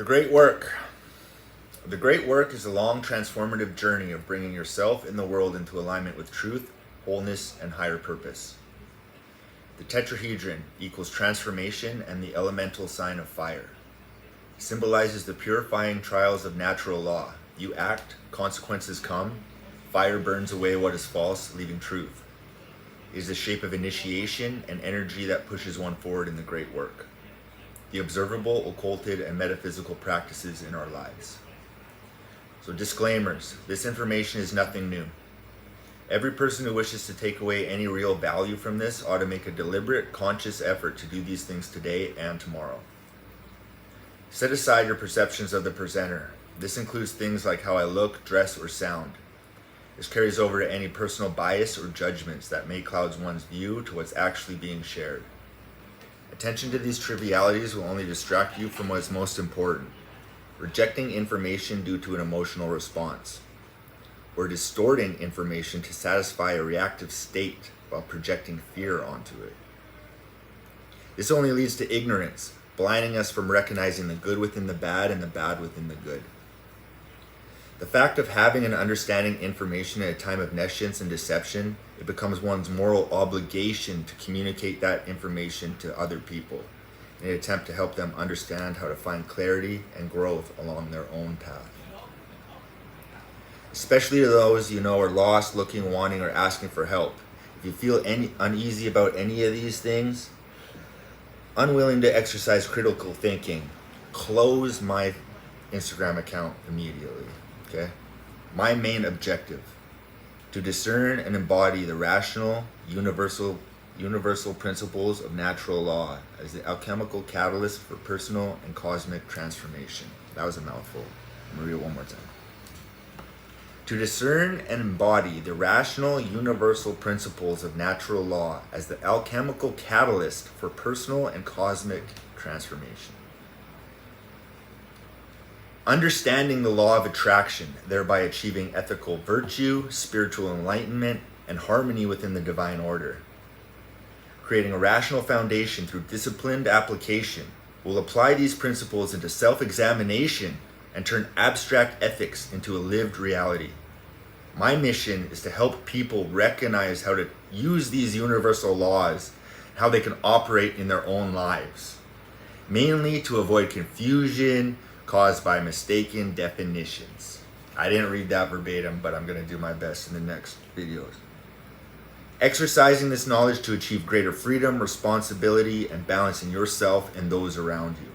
The great work. The great work is a long transformative journey of bringing yourself and the world into alignment with truth, wholeness, and higher purpose. The tetrahedron equals transformation and the elemental sign of fire. It symbolizes the purifying trials of natural law. You act, consequences come, fire burns away what is false, leaving truth. It is the shape of initiation and energy that pushes one forward in the great work. The observable, occulted, and metaphysical practices in our lives. So disclaimers, this information is nothing new. Every person who wishes to take away any real value from this ought to make a deliberate, conscious effort to do these things today and tomorrow. Set aside your perceptions of the presenter. This includes things like how I look, dress, or sound. This carries over to any personal bias or judgments that may cloud one's view to what's actually being shared. Attention to these trivialities will only distract you from what is most important. Rejecting information due to an emotional response, or distorting information to satisfy a reactive state while projecting fear onto it. This only leads to ignorance, blinding us from recognizing the good within the bad and the bad within the good. The fact of having and understanding information at a time of nescience and deception, it becomes one's moral obligation to communicate that information to other people in an attempt to help them understand how to find clarity and growth along their own path. Especially to those you know are lost, looking, wanting, or asking for help. If you feel uneasy about any of these things, unwilling to exercise critical thinking, close my Instagram account immediately. Okay? My main objective, to discern and embody the rational, universal principles of natural law as the alchemical catalyst for personal and cosmic transformation. That was a mouthful. I'm going to read it one more time. To discern and embody the rational, universal principles of natural law as the alchemical catalyst for personal and cosmic transformation. Understanding the law of attraction, thereby achieving ethical virtue, spiritual enlightenment, and harmony within the divine order. Creating a rational foundation through disciplined application will apply these principles into self-examination and turn abstract ethics into a lived reality. My mission is to help people recognize how to use these universal laws, how they can operate in their own lives, mainly to avoid confusion caused by mistaken definitions. I didn't read that verbatim, but I'm going to do my best in the next videos. Exercising this knowledge to achieve greater freedom, responsibility, and balance in yourself and those around you.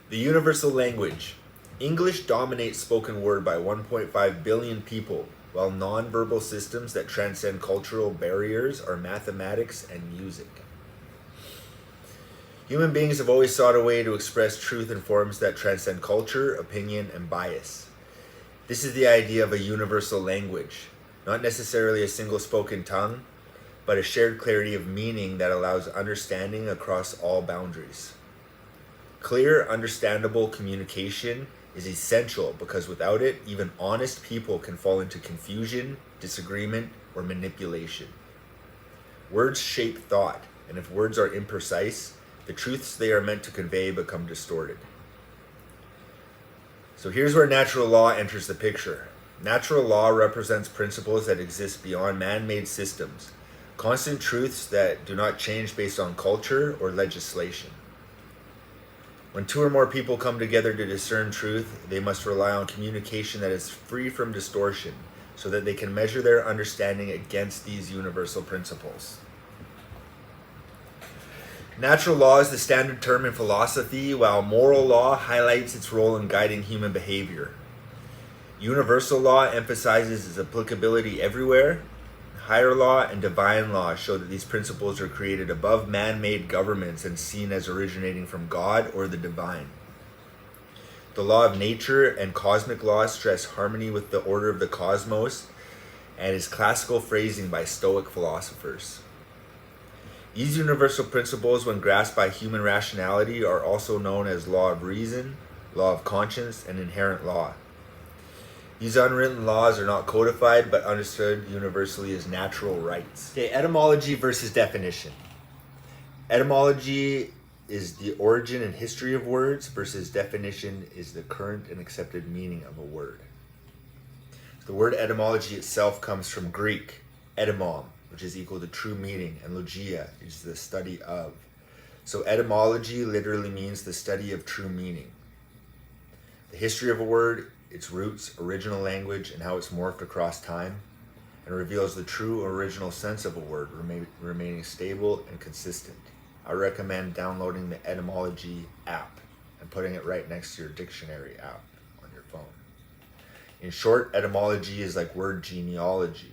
The universal language. English dominates spoken word by 1.5 billion people, while nonverbal systems that transcend cultural barriers are mathematics and music. Human beings have always sought a way to express truth in forms that transcend culture, opinion, and bias. This is the idea of a universal language, not necessarily a single spoken tongue, but a shared clarity of meaning that allows understanding across all boundaries. Clear, understandable communication is essential because without it, even honest people can fall into confusion, disagreement, or manipulation. Words shape thought, and if words are imprecise, the truths they are meant to convey become distorted. So here's where natural law enters the picture. Natural law represents principles that exist beyond man-made systems, constant truths that do not change based on culture or legislation. When two or more people come together to discern truth, they must rely on communication that is free from distortion so that they can measure their understanding against these universal principles. Natural law is the standard term in philosophy, while moral law highlights its role in guiding human behavior. Universal law emphasizes its applicability everywhere. Higher law and divine law show that these principles are created above man-made governments and seen as originating from God or the divine. The law of nature and cosmic law stress harmony with the order of the cosmos and is classical phrasing by Stoic philosophers. These universal principles, when grasped by human rationality, are also known as law of reason, law of conscience, and inherent law. These unwritten laws are not codified, but understood universally as natural rights. Okay, etymology versus definition. Etymology is the origin and history of words versus definition is the current and accepted meaning of a word. The word etymology itself comes from Greek, etymon, which is equal to true meaning, and logia is the study of. So etymology literally means the study of true meaning. The history of a word, its roots, original language, and how it's morphed across time, and reveals the true original sense of a word remaining stable and consistent. I recommend downloading the etymology app and putting it right next to your dictionary app on your phone. In short, etymology is like word genealogy.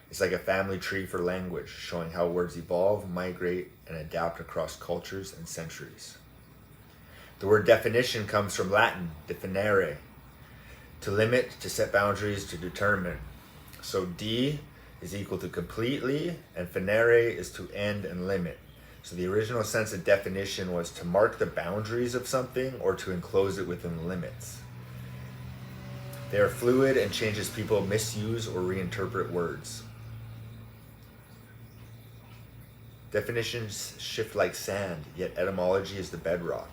It's like a family tree for language, showing how words evolve, migrate, and adapt across cultures and centuries. The word definition comes from Latin, definere, to limit, to set boundaries, to determine. So de is equal to completely, and finere is to end and limit. So the original sense of definition was to mark the boundaries of something or to enclose it within limits. They are fluid and change as people misuse or reinterpret words. Definitions shift like sand, yet etymology is the bedrock.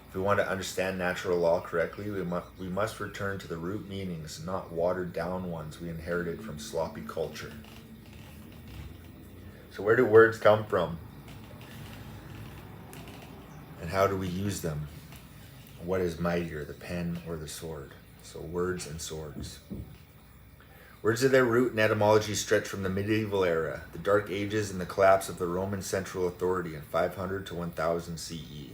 If we want to understand natural law correctly, we must return to the root meanings, not watered down ones we inherited from sloppy culture. So where do words come from? And how do we use them? What is mightier, the pen or the sword? So words and swords. Words of their root and etymology stretch from the medieval era, the Dark Ages, and the collapse of the Roman central authority in 500 to 1000 CE.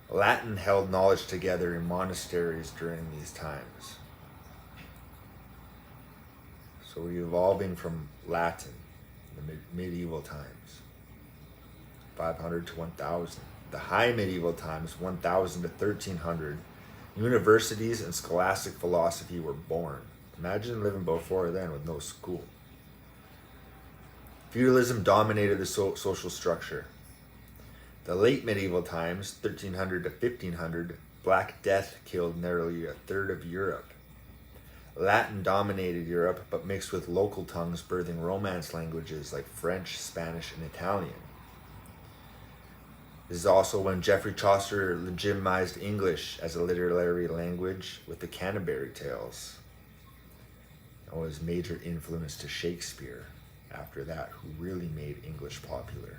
Latin held knowledge together in monasteries during these times. So we're evolving from Latin in the medieval times, 500 to 1000. The high medieval times, 1000 to 1300, universities and scholastic philosophy were born. Imagine living before then with no school. Feudalism dominated the social structure. The late medieval times, 1300 to 1500, Black Death killed nearly a third of Europe. Latin dominated Europe, but mixed with local tongues, birthing Romance languages like French, Spanish, and Italian. This is also when Geoffrey Chaucer legitimized English as a literary language with the Canterbury Tales. That was major influence to Shakespeare after that, who really made English popular.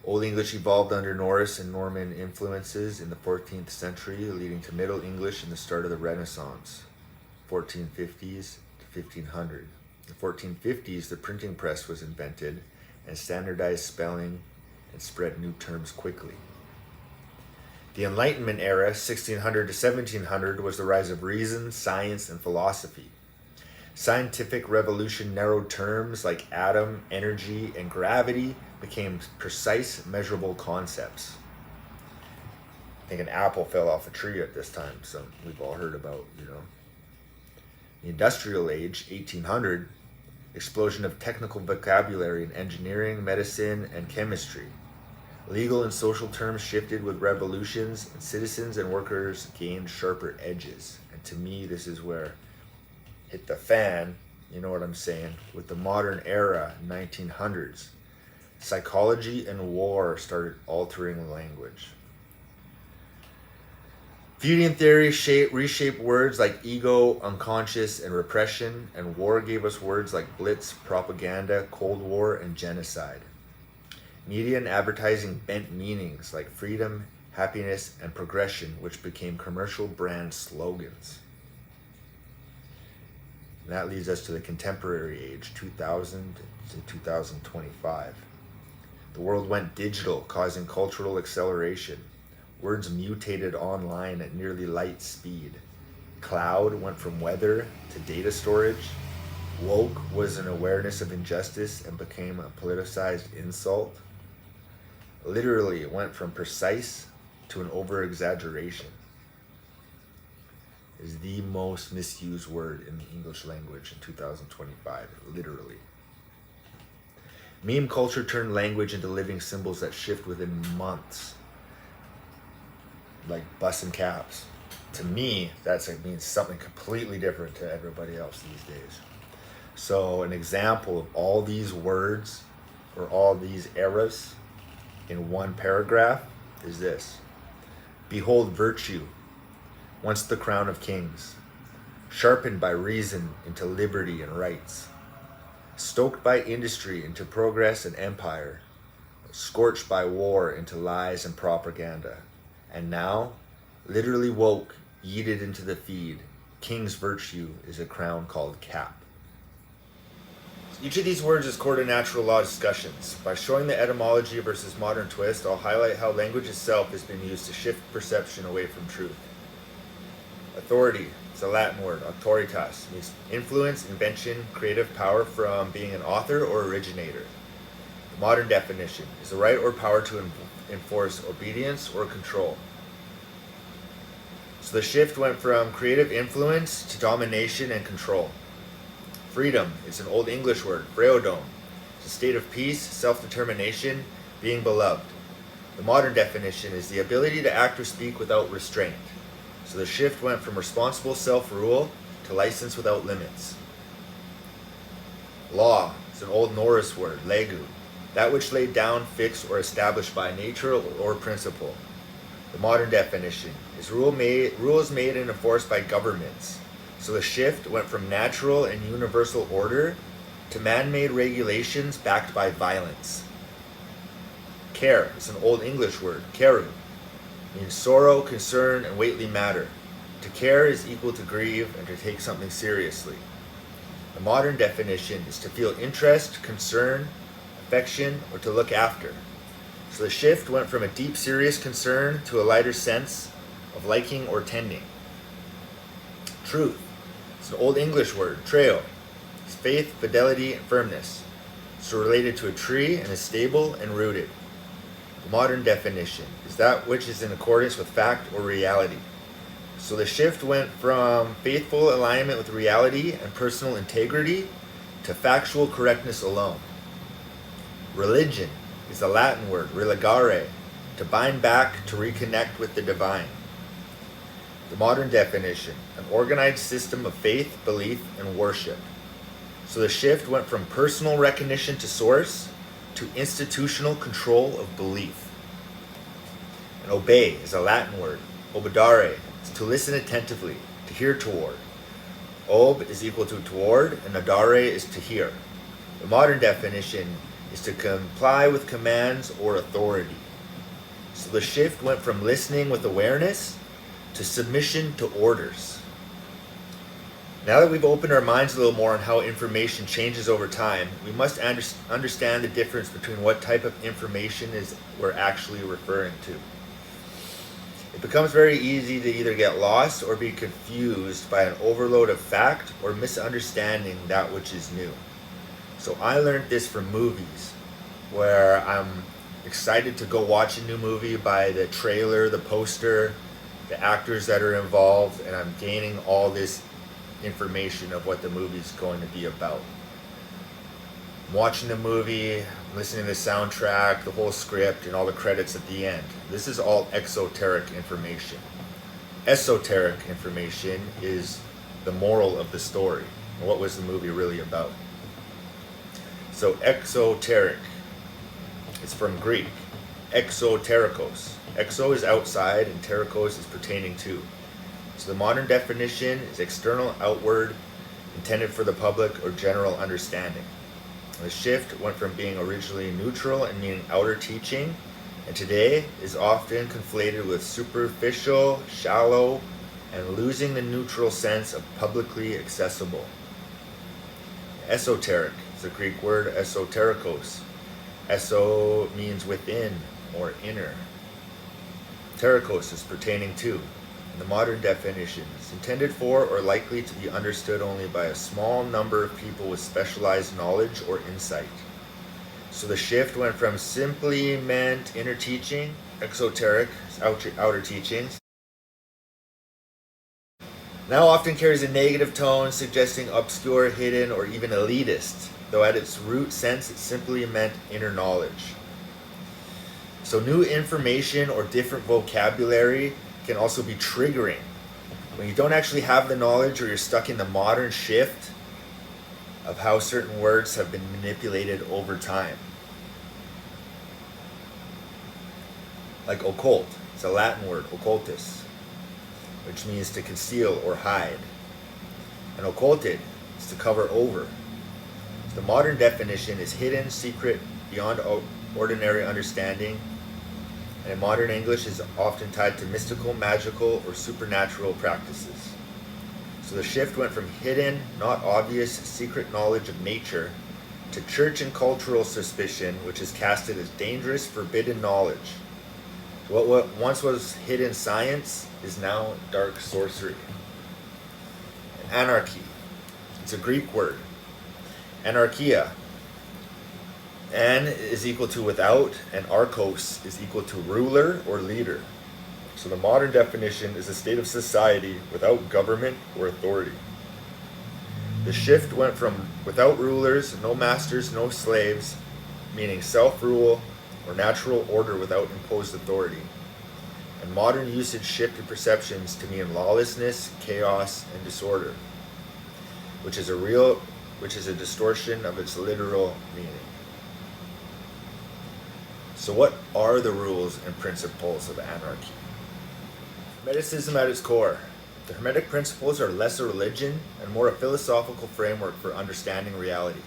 Old English evolved under Norse and Norman influences in the 14th century, leading to Middle English and the start of the Renaissance, 1450s to 1500. In the 1450s, the printing press was invented and standardized spelling and spread new terms quickly. The Enlightenment era, 1600 to 1700, was the rise of reason, science, and philosophy. Scientific revolution narrowed terms like atom, energy, and gravity became precise, measurable concepts. I think an apple fell off a tree at this time, so we've all heard about, The Industrial Age, 1800, explosion of technical vocabulary in engineering, medicine, and chemistry. Legal and social terms shifted with revolutions, and citizens and workers gained sharper edges. And to me, this is where hit the fan, you know what I'm saying, with the modern era, 1900s. Psychology and war started altering language. Freudian theory reshaped words like ego, unconscious, and repression, and war gave us words like blitz, propaganda, Cold War, and genocide. Media and advertising bent meanings like freedom, happiness, and progression, which became commercial brand slogans. And that leads us to the contemporary age, 2000 to 2025. The world went digital, causing cultural acceleration. Words mutated online at nearly light speed. Cloud went from weather to data storage. Woke was an awareness of injustice and became a politicized insult. Literally, it went from precise to an over-exaggeration. Is the most misused word in the English language in 2025, literally. Meme culture turned language into living symbols that shift within months. Like bus and caps. To me, that means something completely different to everybody else these days. So an example of all these words or all these eras in one paragraph is this. Behold virtue, once the crown of kings, sharpened by reason into liberty and rights, stoked by industry into progress and empire, scorched by war into lies and propaganda, and now, literally woke, yeeted into the feed, king's virtue is a crown called cap. Each of these words is core to natural law discussions. By showing the etymology versus modern twist, I'll highlight how language itself has been used to shift perception away from truth. Authority is a Latin word, auctoritas, means influence, invention, creative power from being an author or originator. The modern definition is the right or power to enforce obedience or control. So the shift went from creative influence to domination and control. Freedom is an Old English word, freodon. It's a state of peace, self-determination, being beloved. The modern definition is the ability to act or speak without restraint. So the shift went from responsible self-rule to license without limits. Law is an Old Norse word, legu, that which laid down, fixed, or established by nature or principle. The modern definition is rules made and enforced by governments. So the shift went from natural and universal order to man-made regulations backed by violence. Care is an Old English word, keru, means sorrow, concern, and weighty matter. To care is equal to grieve and to take something seriously. The modern definition is to feel interest, concern, affection, or to look after. So the shift went from a deep, serious concern to a lighter sense of liking or tending. Truth. It's an Old English word, treo. It's faith, fidelity, and firmness. It's related to a tree and is stable and rooted. The modern definition is that which is in accordance with fact or reality. So the shift went from faithful alignment with reality and personal integrity to factual correctness alone. Religion is a Latin word, religare, to bind back, to reconnect with the divine. The modern definition, an organized system of faith, belief, and worship. So the shift went from personal recognition to source to institutional control of belief. And obey is a Latin word, obedare, is to listen attentively, to hear toward. Ob is equal to toward, and adare is to hear. The modern definition is to comply with commands or authority. So the shift went from listening with awareness to submission to orders. Now that we've opened our minds a little more on how information changes over time, we must understand the difference between what type of information we're actually referring to. It becomes very easy to either get lost or be confused by an overload of fact or misunderstanding that which is new. So I learned this from movies, where I'm excited to go watch a new movie by the trailer, the poster, the actors that are involved, and I'm gaining all this information of what the movie's going to be about. I'm watching the movie, listening to the soundtrack, the whole script, and all the credits at the end. This is all exoteric information. Esoteric information is the moral of the story, and what was the movie really about. So exoteric, it's from Greek, exoterikos. Exo is outside and terikos is pertaining to. So the modern definition is external, outward, intended for the public or general understanding. The shift went from being originally neutral and meaning outer teaching, and today is often conflated with superficial, shallow, and losing the neutral sense of publicly accessible. Esoteric is a Greek word, esoterikos. Eso means within or inner. Terikos is pertaining to. In the modern definition, it's intended for or likely to be understood only by a small number of people with specialized knowledge or insight. So the shift went from simply meant inner teaching, exoteric, outer teachings, now often carries a negative tone, suggesting obscure, hidden, or even elitist, though at its root sense it simply meant inner knowledge. So new information or different vocabulary can also be triggering. When you don't actually have the knowledge, or you're stuck in the modern shift of how certain words have been manipulated over time. Like occult, it's a Latin word, occultus, which means to conceal or hide. And occulted is to cover over. So the modern definition is hidden, secret, beyond ordinary understanding, and in modern English is often tied to mystical, magical, or supernatural practices. So the shift went from hidden, not obvious, secret knowledge of nature to church and cultural suspicion, which is casted as dangerous, forbidden knowledge. What once was hidden science is now dark sorcery. Anarchy. It's a Greek word. Anarchia. An is equal to without, and archos is equal to ruler or leader. So the modern definition is a state of society without government or authority. The shift went from without rulers, no masters, no slaves, meaning self-rule or natural order without imposed authority. And modern usage shifted perceptions to mean lawlessness, chaos, and disorder, which is a distortion of its literal meaning. So what are the rules and principles of anarchy? Hermeticism at its core. The Hermetic principles are less a religion and more a philosophical framework for understanding reality.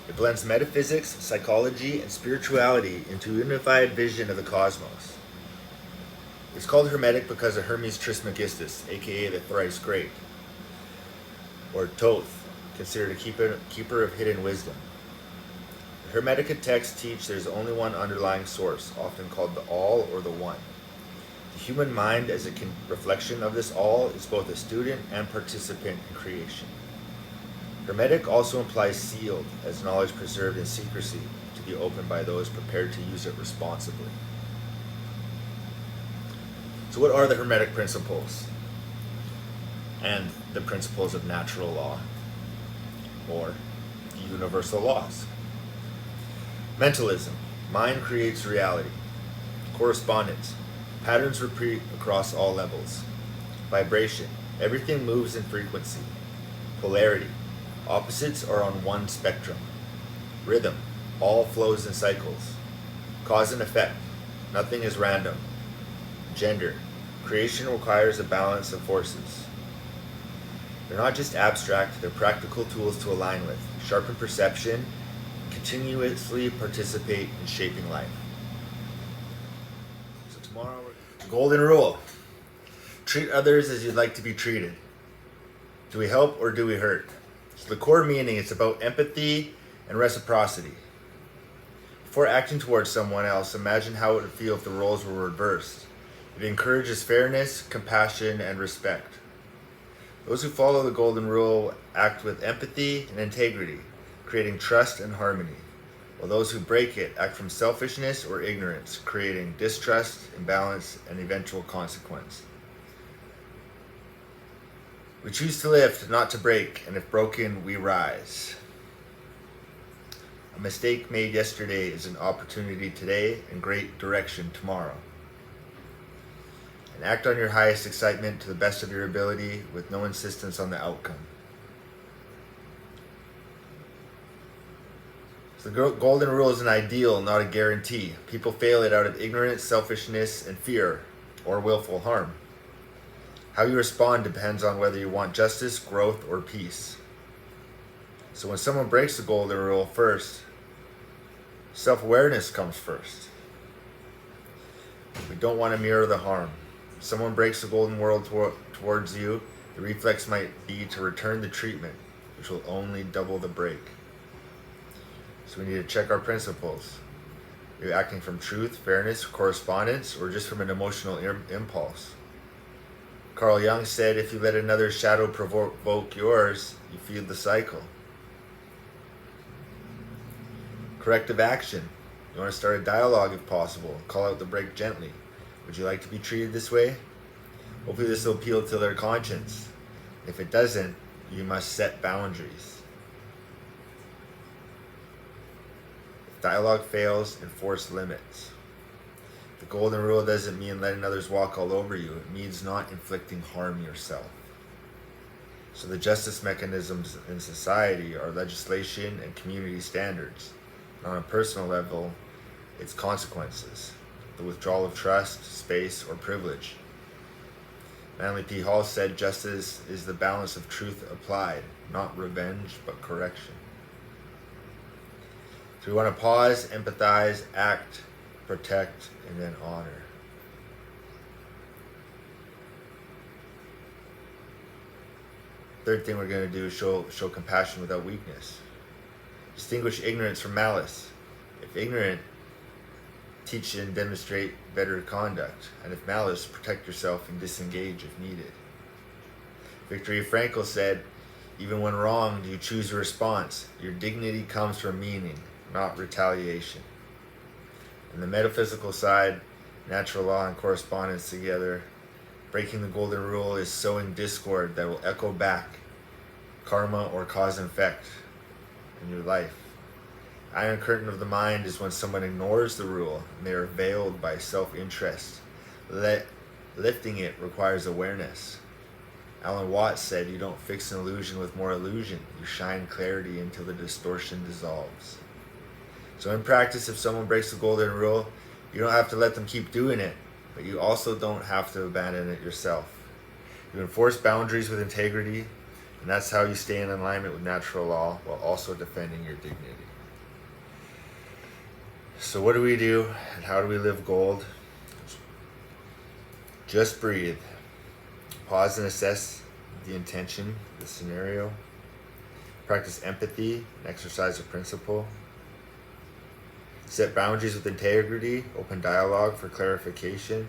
It blends metaphysics, psychology, and spirituality into a unified vision of the cosmos. It's called Hermetic because of Hermes Trismegistus, aka the thrice great, or Thoth, considered a keeper of hidden wisdom. The Hermetic texts teach there's only one underlying source, often called the All or the One. The human mind, as a reflection of this All, is both a student and participant in creation. Hermetic also implies sealed, as knowledge preserved in secrecy, to be opened by those prepared to use it responsibly. So what are the Hermetic principles and the principles of natural law, or the universal laws? Mentalism. Mind creates reality. Correspondence. Patterns repeat across all levels. Vibration. Everything moves in frequency. Polarity. Opposites are on one spectrum. Rhythm. All flows in cycles. Cause and effect. Nothing is random. Gender. Creation requires a balance of forces. They're not just abstract, they're practical tools to align with, sharpen perception, continuously participate in shaping life. So tomorrow, golden rule. Treat others as you'd like to be treated. Do we help or do we hurt? So the core meaning is about empathy and reciprocity. Before acting towards someone else, imagine how it would feel if the roles were reversed. It encourages fairness, compassion, and respect. Those who follow the golden rule act with empathy and integrity, creating trust and harmony, while those who break it act from selfishness or ignorance, creating distrust, imbalance, and eventual consequence. We choose to lift, not to break, and if broken, we rise. A mistake made yesterday is an opportunity today and great direction tomorrow. And act on your highest excitement to the best of your ability with no insistence on the outcome. So the golden rule is an ideal, not a guarantee. People fail it out of ignorance, selfishness, and fear, or willful harm. How you respond depends on whether you want justice, growth, or peace. So when someone breaks the golden rule first, self-awareness comes first. We don't want to mirror the harm. If someone breaks the golden rule towards you, the reflex might be to return the treatment, which will only double the break. So we need to check our principles. Are you acting from truth, fairness, correspondence, or just from an emotional impulse? Carl Jung said, if you let another shadow provoke yours, you feed the cycle. Corrective action. You want to start a dialogue if possible. Call out the break gently. Would you like to be treated this way? Hopefully this will appeal to their conscience. If it doesn't, you must set boundaries. If dialogue fails, enforce limits. The golden rule doesn't mean letting others walk all over you. It means not inflicting harm yourself. So the justice mechanisms in society are legislation and community standards. And on a personal level, it's consequences. the withdrawal of trust, space, or privilege. Manly P. Hall said, justice is the balance of truth applied, not revenge, but correction. So we want to pause, empathize, act, protect, and then honor. Third thing we're going to do is show compassion without weakness. Distinguish ignorance from malice. If ignorant, teach and demonstrate better conduct. And if malice, protect yourself and disengage if needed. Viktor Frankl said, even when wronged, you choose a response. Your dignity comes from meaning, not retaliation. On the metaphysical side, natural law and correspondence together. Breaking the golden rule is sowing discord that will echo back, karma or cause and effect in your life. Iron curtain of the mind is when someone ignores the rule and they are veiled by self-interest. Lifting it requires awareness. Alan Watts said, you don't fix an illusion with more illusion. You shine clarity until the distortion dissolves. So in practice, if someone breaks the golden rule, you don't have to let them keep doing it, but you also don't have to abandon it yourself. You enforce boundaries with integrity, and that's how you stay in alignment with natural law while also defending your dignity. So what do we do, and how do we live gold? Just breathe. Pause and assess the intention, the scenario. Practice empathy and exercise a principle. Set boundaries with integrity, open dialogue for clarification.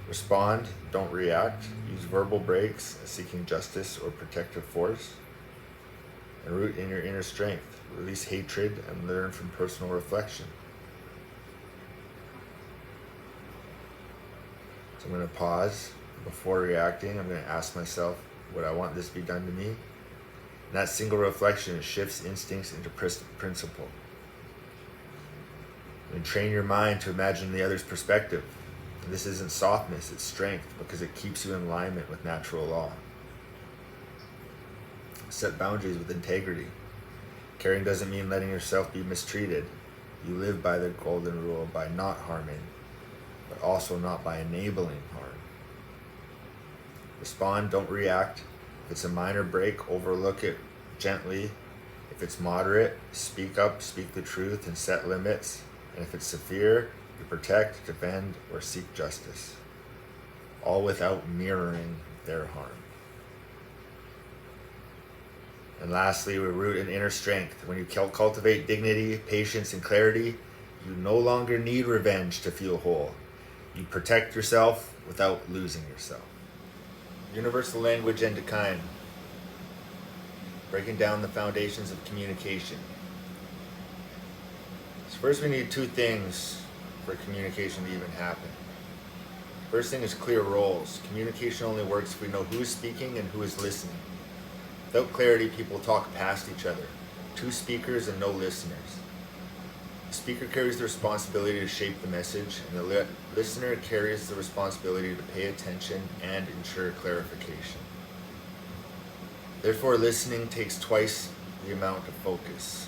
Respond, don't react. Use verbal breaks, seeking justice or protective force. And root in your inner strength. Release hatred and learn from personal reflection. So I'm going to pause. Before reacting, I'm going to ask myself, would I want this to be done to me? And that single reflection shifts instincts into principle. And train your mind to imagine the other's perspective. And this isn't softness, it's strength, because it keeps you in alignment with natural law. Set boundaries with integrity. Caring doesn't mean letting yourself be mistreated. You live by the golden rule by not harming, but also not by enabling harm. Respond, don't react. If it's a minor break, overlook it gently. If it's moderate, speak up, speak the truth, and set limits. And if it's severe, you protect, defend, or seek justice. All without mirroring their harm. And lastly, we root in inner strength. When you cultivate dignity, patience, and clarity, you no longer need revenge to feel whole. You protect yourself without losing yourself. Universal language and kind. Breaking down the foundations of communication. So first we need two things for communication to even happen. First thing is clear roles. Communication only works if we know who is speaking and who is listening. Without clarity, people talk past each other. Two speakers and no listeners. The speaker carries the responsibility to shape the message, and the listener carries the responsibility to pay attention and ensure clarification. Therefore, listening takes twice the amount of focus.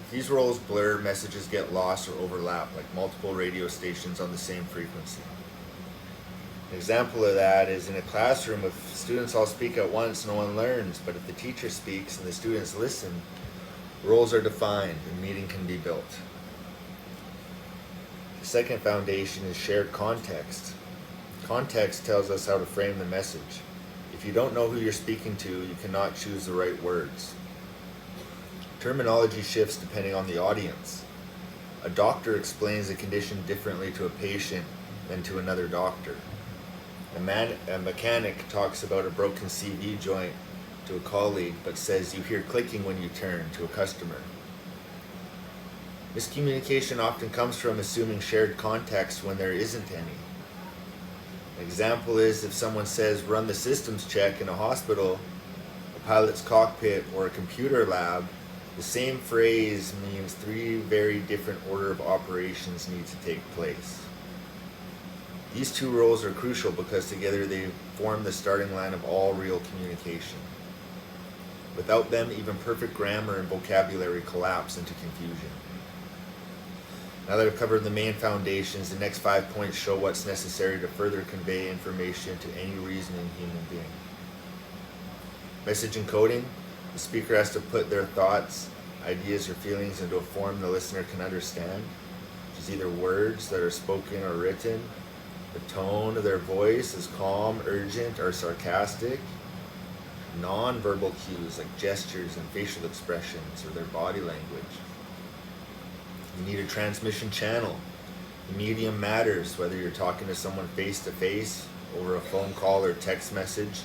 If these roles blur, messages get lost or overlap, like multiple radio stations on the same frequency. An example of that is in a classroom, if students all speak at once, no one learns, but if the teacher speaks and the students listen, roles are defined and meaning can be built. The second foundation is shared context. Context tells us how to frame the message. If you don't know who you're speaking to, you cannot choose the right words. Terminology shifts depending on the audience. A doctor explains a condition differently to a patient than to another doctor. A mechanic talks about a broken CV joint to a colleague, but says you hear clicking when you turn to a customer. Miscommunication often comes from assuming shared context when there isn't any. An example is if someone says run the systems check in a hospital, a pilot's cockpit, or a computer lab, the same phrase means three very different order of operations need to take place. These two roles are crucial because together they form the starting line of all real communication. Without them, even perfect grammar and vocabulary collapse into confusion. Now that I've covered the main foundations, the next 5 points show what's necessary to further convey information to any reasoning human being. Message encoding. The speaker has to put their thoughts, ideas, or feelings into a form the listener can understand, which is either words that are spoken or written. The tone of their voice is calm, urgent, or sarcastic. Non-verbal cues like gestures and facial expressions or their body language. You need a transmission channel. The medium matters, whether you're talking to someone face to face, over a phone call or text message,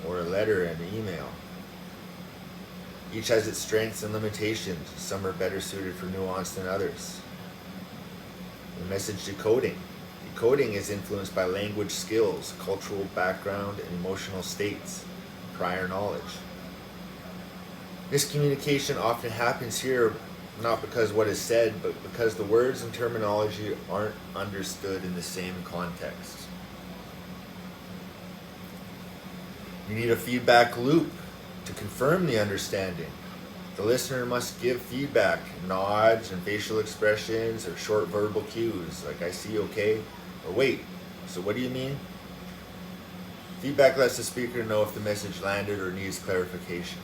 or a letter and an email. Each has its strengths and limitations. Some are better suited for nuance than others. The message decoding. Decoding is influenced by language skills, cultural background, and emotional states, prior knowledge. Miscommunication often happens here not because what is said, but because the words and terminology aren't understood in the same context. You need a feedback loop to confirm the understanding. The listener must give feedback, nods and facial expressions or short verbal cues like I see, okay, or wait, so what do you mean? Feedback lets the speaker know if the message landed or needs clarification.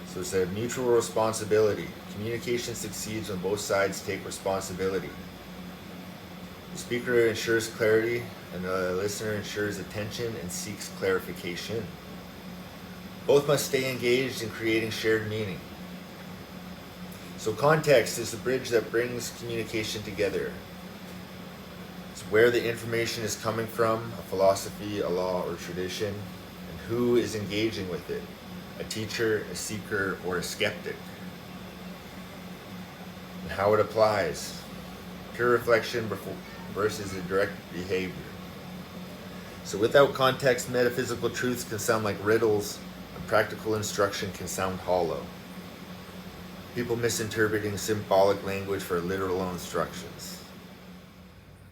So it's a mutual responsibility. Communication succeeds when both sides take responsibility. The speaker ensures clarity and the listener ensures attention and seeks clarification. Both must stay engaged in creating shared meaning. So context is the bridge that brings communication together. It's where the information is coming from, a philosophy, a law, or tradition, and who is engaging with it, a teacher, a seeker, or a skeptic. And how it applies, pure reflection versus a direct behavior. So without context, metaphysical truths can sound like riddles, and practical instruction can sound hollow. People misinterpreting symbolic language for literal instructions.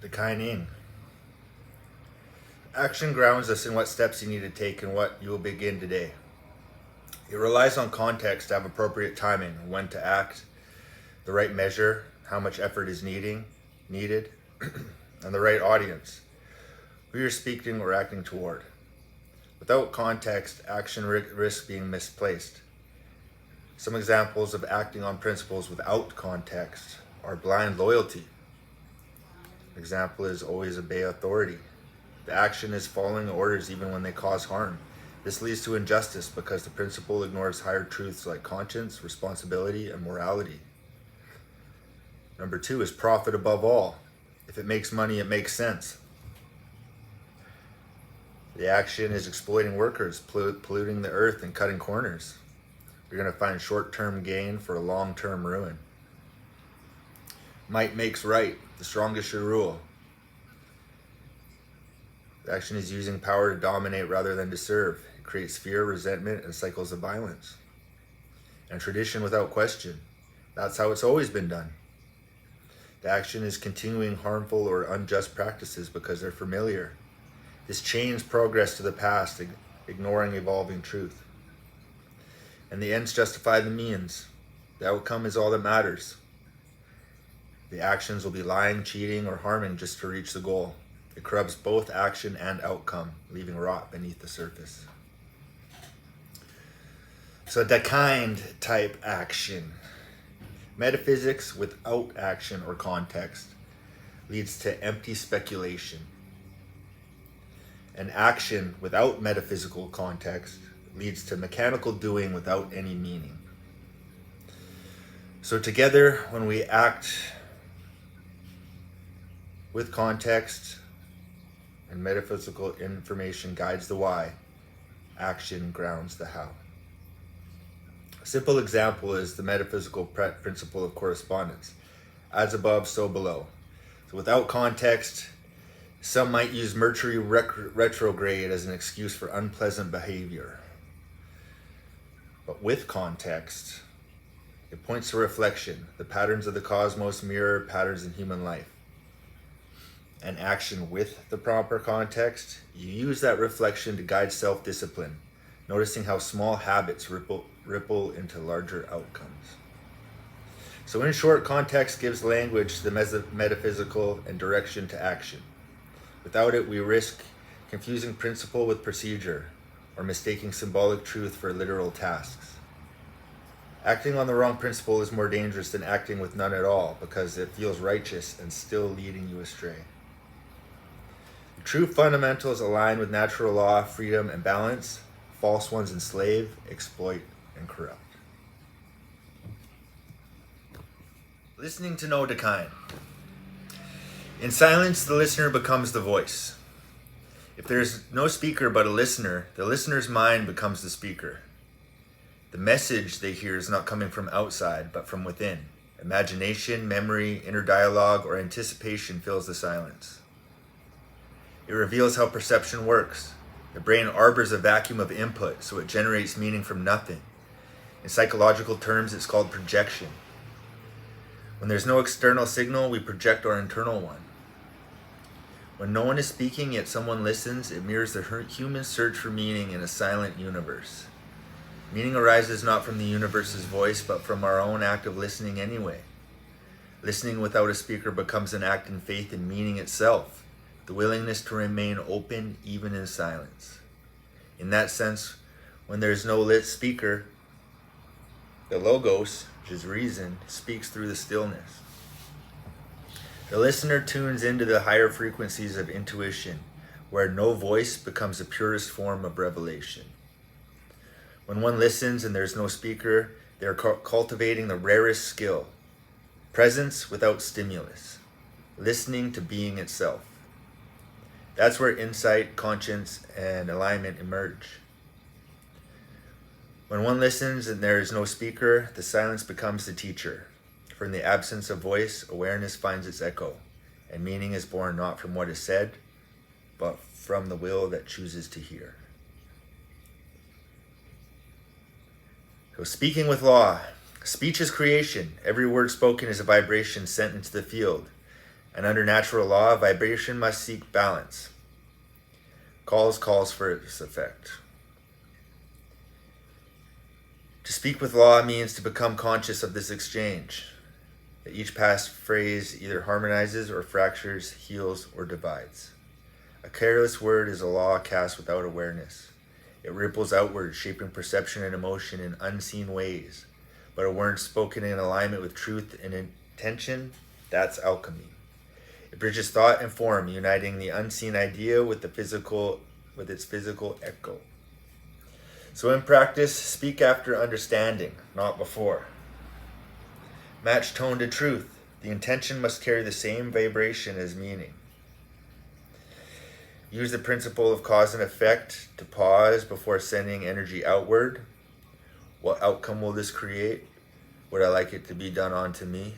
Declining. Action grounds us in what steps you need to take and what you will begin today. It relies on context to have appropriate timing, when to act, the right measure, how much effort is needed, and the right audience, who you're speaking or acting toward. Without context, action risks being misplaced. Some examples of acting on principles without context are blind loyalty. An example is always obey authority. The action is following orders even when they cause harm. This leads to injustice because the principle ignores higher truths like conscience, responsibility, and morality. Number 2 is profit above all. If it makes money, it makes sense. The action is exploiting workers, polluting the earth, and cutting corners. You're going to find short-term gain for a long-term ruin. Might makes right. The strongest should rule. The action is using power to dominate rather than to serve. It creates fear, resentment, and cycles of violence. And tradition without question. That's how it's always been done. The action is continuing harmful or unjust practices because they're familiar. This chains progress to the past, ignoring evolving truth. And the ends justify the means. The outcome is all that matters. The actions will be lying, cheating, or harming just to reach the goal. It corrupts both action and outcome, leaving rot beneath the surface. So the kind type action. Metaphysics without action or context leads to empty speculation. And action without metaphysical context leads to mechanical doing without any meaning. So together, when we act with context and metaphysical information guides the why, action grounds the how. A simple example is the metaphysical principle of correspondence. As above, so below. So without context, some might use Mercury retrograde as an excuse for unpleasant behavior. But with context, it points to reflection. The patterns of the cosmos mirror patterns in human life. And action with the proper context, you use that reflection to guide self-discipline, noticing how small habits ripple into larger outcomes. So in short, context gives language to the metaphysical and direction to action. Without it, we risk confusing principle with procedure or mistaking symbolic truth for literal tasks. Acting on the wrong principle is more dangerous than acting with none at all because it feels righteous and still leading you astray. The true fundamentals align with natural law, freedom, and balance. False ones enslave, exploit, and corrupt. Listening to no decline. In silence, the listener becomes the voice. If there is no speaker but a listener, the listener's mind becomes the speaker. The message they hear is not coming from outside, but from within. Imagination, memory, inner dialogue, or anticipation fills the silence. It reveals how perception works. The brain harbors a vacuum of input, so it generates meaning from nothing. In psychological terms, it's called projection. When there's no external signal, we project our internal one. When no one is speaking, yet someone listens, it mirrors the human search for meaning in a silent universe. Meaning arises not from the universe's voice, but from our own act of listening anyway. Listening without a speaker becomes an act in faith in meaning itself, the willingness to remain open even in silence. In that sense, when there is no lit speaker, the logos, which is reason, speaks through the stillness. The listener tunes into the higher frequencies of intuition, where no voice becomes the purest form of revelation. When one listens and there's no speaker, they are cultivating the rarest skill, presence without stimulus, listening to being itself. That's where insight, conscience, and alignment emerge. When one listens and there is no speaker, the silence becomes the teacher. For in the absence of voice, awareness finds its echo, and meaning is born not from what is said, but from the will that chooses to hear. So speaking with law. Speech is creation. Every word spoken is a vibration sent into the field. And under natural law, vibration must seek balance. Calls for its effect. To speak with law means to become conscious of this exchange. That each past phrase either harmonizes or fractures, heals or divides. A careless word is a law cast without awareness. It ripples outward, shaping perception and emotion in unseen ways. But a word spoken in alignment with truth and intention, that's alchemy. It bridges thought and form, uniting the unseen idea with its physical echo. So in practice, speak after understanding, not before. Match tone to truth. The intention must carry the same vibration as meaning. Use the principle of cause and effect to pause before sending energy outward. What outcome will this create? Would I like it to be done onto me?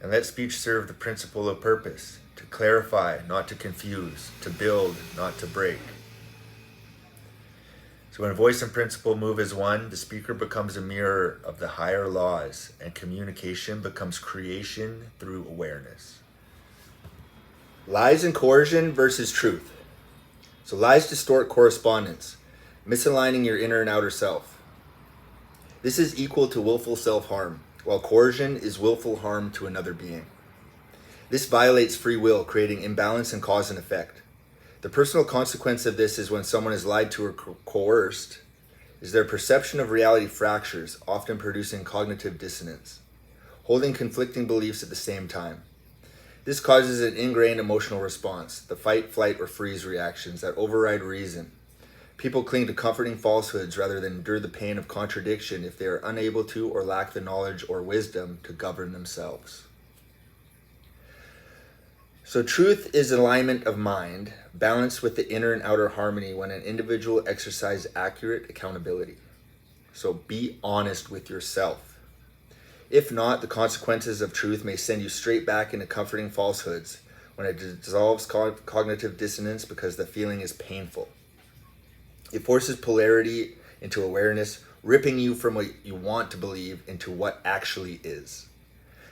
And let speech serve the principle of purpose, to clarify, not to confuse, to build, not to break. So when voice and principle move as one, the speaker becomes a mirror of the higher laws, and communication becomes creation through awareness. Lies and coercion versus truth. So lies distort correspondence, misaligning your inner and outer self. This is equal to willful self-harm, while coercion is willful harm to another being. This violates free will, creating imbalance in cause and effect. The personal consequence of this is when someone is lied to or coerced, is their perception of reality fractures, often producing cognitive dissonance, holding conflicting beliefs at the same time. This causes an ingrained emotional response, the fight, flight, or freeze reactions that override reason. People cling to comforting falsehoods rather than endure the pain of contradiction if they are unable to or lack the knowledge or wisdom to govern themselves. So truth is alignment of mind, balanced with the inner and outer harmony when an individual exercises accurate accountability. So be honest with yourself. If not, the consequences of truth may send you straight back into comforting falsehoods when it dissolves cognitive dissonance because the feeling is painful. It forces polarity into awareness, ripping you from what you want to believe into what actually is.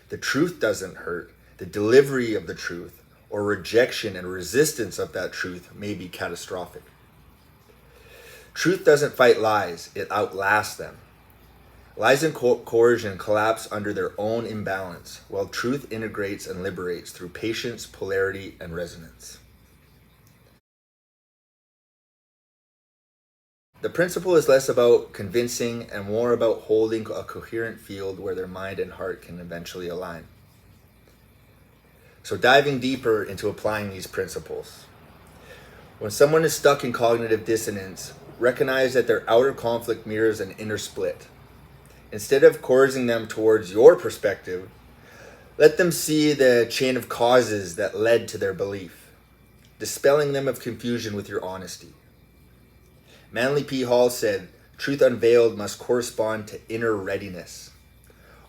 The truth doesn't hurt. The delivery of the truth or rejection and resistance of that truth may be catastrophic. Truth doesn't fight lies, it outlasts them. Lies and coercion collapse under their own imbalance, while truth integrates and liberates through patience, polarity, and resonance. The principle is less about convincing and more about holding a coherent field where their mind and heart can eventually align. So diving deeper into applying these principles. When someone is stuck in cognitive dissonance, recognize that their outer conflict mirrors an inner split. Instead of coercing them towards your perspective, let them see the chain of causes that led to their belief, dispelling them of confusion with your honesty. Manly P. Hall said, "Truth unveiled must correspond to inner readiness.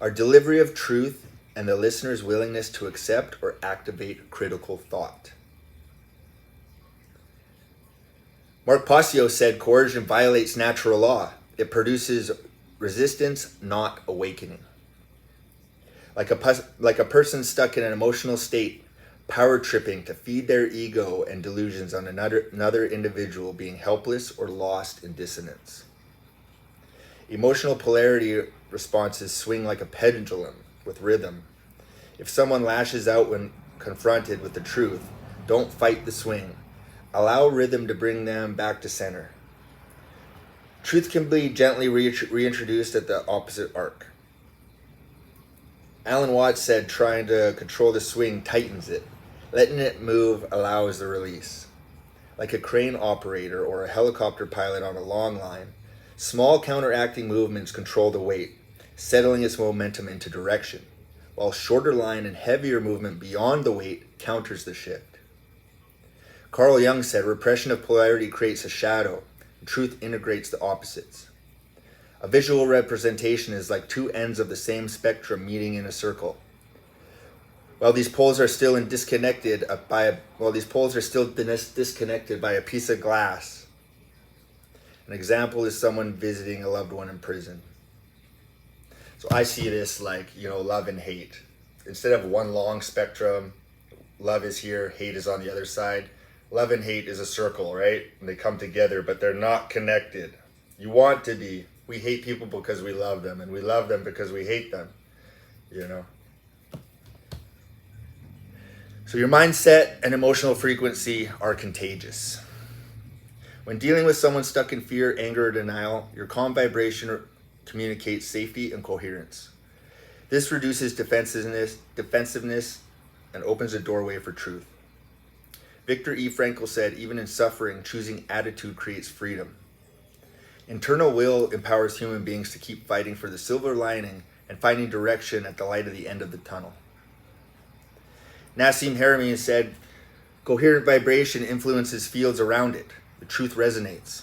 Our delivery of truth and the listener's willingness to accept or activate critical thought." Mark Passio said, "Coercion violates natural law. It produces resistance, not awakening." Like a person stuck in an emotional state, power tripping to feed their ego and delusions on another individual being helpless or lost in dissonance. Emotional polarity responses swing like a pendulum with rhythm. If someone lashes out when confronted with the truth, don't fight the swing. Allow rhythm to bring them back to center. Truth can be gently reintroduced at the opposite arc. Alan Watts said, "Trying to control the swing tightens it. Letting it move allows the release." Like a crane operator or a helicopter pilot on a long line, small counteracting movements control the weight, settling its momentum into direction, while shorter line and heavier movement beyond the weight counters the shift. Carl Jung said, "Repression of polarity creates a shadow, and truth integrates the opposites." A visual representation is like two ends of the same spectrum meeting in a circle. While these poles are still disconnected by a piece of glass. An example is someone visiting a loved one in prison. So I see this like, love and hate. Instead of one long spectrum, love is here, hate is on the other side. Love and hate is a circle, right? And they come together, but they're not connected. You want to be. We hate people because we love them, and we love them because we hate them, So your mindset and emotional frequency are contagious. When dealing with someone stuck in fear, anger, or denial, your calm vibration communicates safety and coherence. This reduces defensiveness, and opens a doorway for truth. Viktor E. Frankl said, "Even in suffering, choosing attitude creates freedom." Internal will empowers human beings to keep fighting for the silver lining and finding direction at the light at the end of the tunnel. Nassim Haramein said, "Coherent vibration influences fields around it. The truth resonates."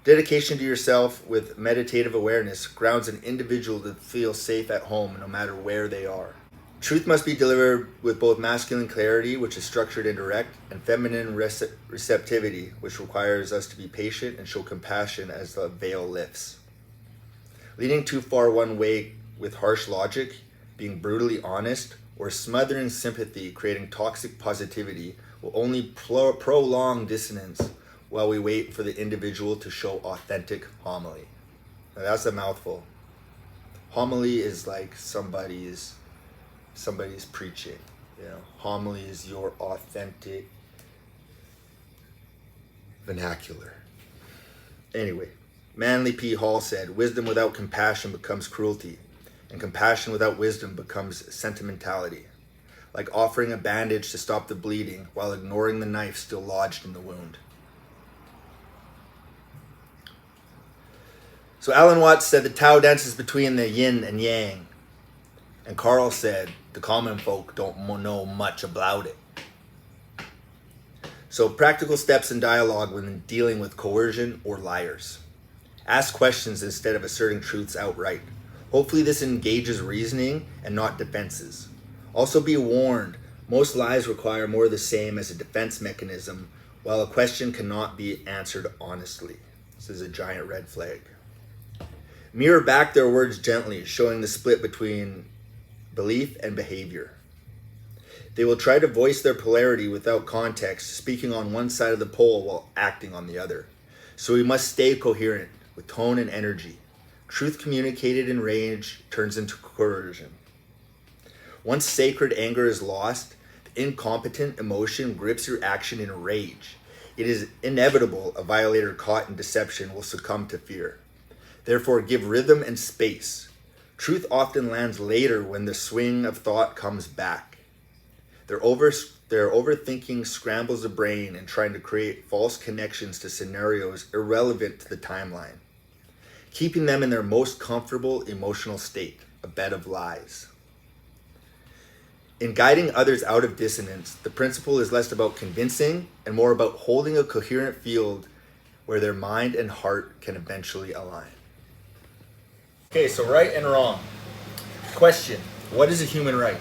Dedication to yourself with meditative awareness grounds an individual to feel safe at home no matter where they are. Truth must be delivered with both masculine clarity, which is structured and direct, and feminine receptivity, which requires us to be patient and show compassion as the veil lifts. Leaning too far one way with harsh logic, being brutally honest, or smothering sympathy, creating toxic positivity, will only prolong dissonance while we wait for the individual to show authentic homily. Now that's a mouthful. Homily is like somebody's preaching. Homily is your authentic vernacular. Anyway, Manly P. Hall said, "Wisdom without compassion becomes cruelty, and compassion without wisdom becomes sentimentality, like offering a bandage to stop the bleeding while ignoring the knife still lodged in the wound." So Alan Watts said the Tao dances between the yin and yang. And Carl said, "The common folk don't know much about it." So practical steps in dialogue when dealing with coercion or liars. Ask questions instead of asserting truths outright. Hopefully this engages reasoning and not defenses. Also be warned, most lies require more of the same as a defense mechanism, while a question cannot be answered honestly. This is a giant red flag. Mirror back their words gently, showing the split between belief and behavior. They will try to voice their polarity without context, speaking on one side of the pole while acting on the other. So we must stay coherent with tone and energy. Truth communicated in rage turns into coercion. Once sacred anger is lost, the incompetent emotion grips your action in rage. It is inevitable a violator caught in deception will succumb to fear. Therefore, give rhythm and space. Truth often lands later when the swing of thought comes back. Their overthinking scrambles the brain and trying to create false connections to scenarios irrelevant to the timeline, keeping them in their most comfortable emotional state, a bed of lies. In guiding others out of dissonance, the principle is less about convincing and more about holding a coherent field where their mind and heart can eventually align. Okay, so right and wrong. Question: what is a human right?